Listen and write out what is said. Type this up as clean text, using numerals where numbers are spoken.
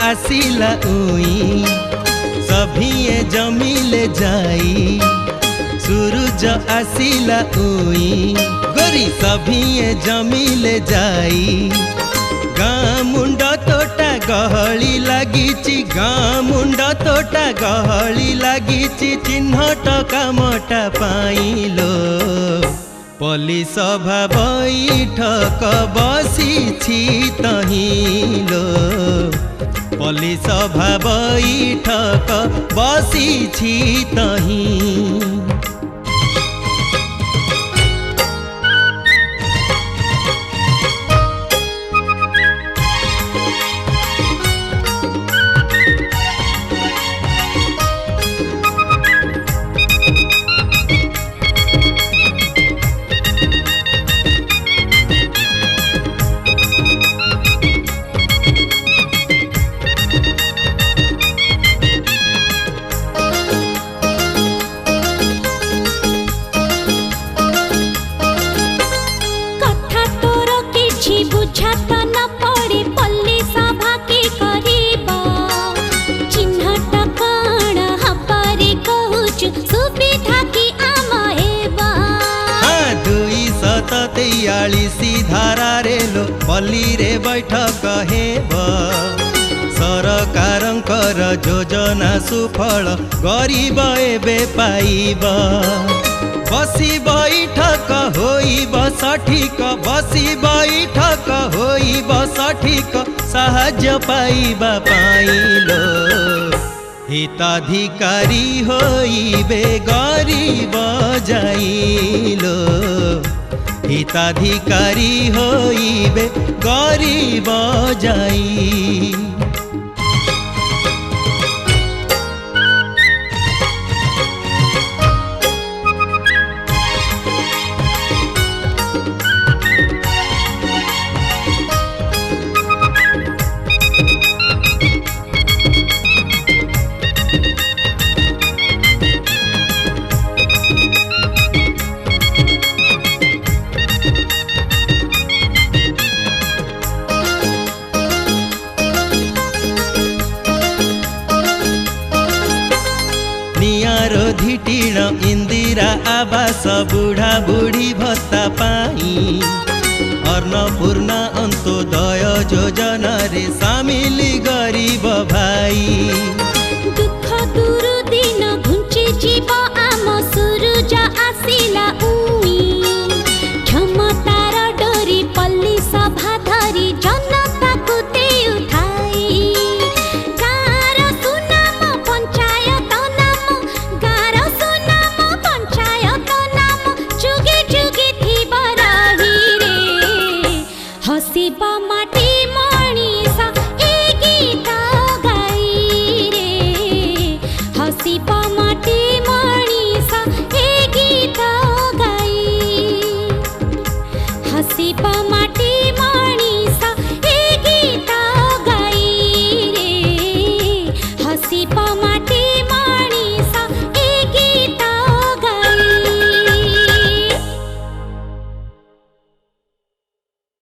आसिला उई सभिए जमिले जाई सूरज आसिला उई गोरी सभिए जमिले जाई गाँ मुंड तोटा गहली लगी गाँ मुंड तोटा गहली लगी चिन्हट कामटा पाइलो पल्ली सभा बैठक बसी तहिलो पल्ली सभा बैठक बसी तही धारा रे लो पल्ली रे बैठक हेब सरकारंकर योजना सुफल गरीब एबे पाइब बसी बैठक होइब सठिक बसी बैठक होइब सठिक साहाय्य पाइबा पाइलो हिताधिकारी होइबे गरीब जाइलो हिताधिकारी होइबे गरीब जाई धिटीण इंदिरा आवास बुढ़ा बुढ़ी भत्ता पाई अन्नपूर्णा अंत्योदय योजना रे सामिल गरीब भाई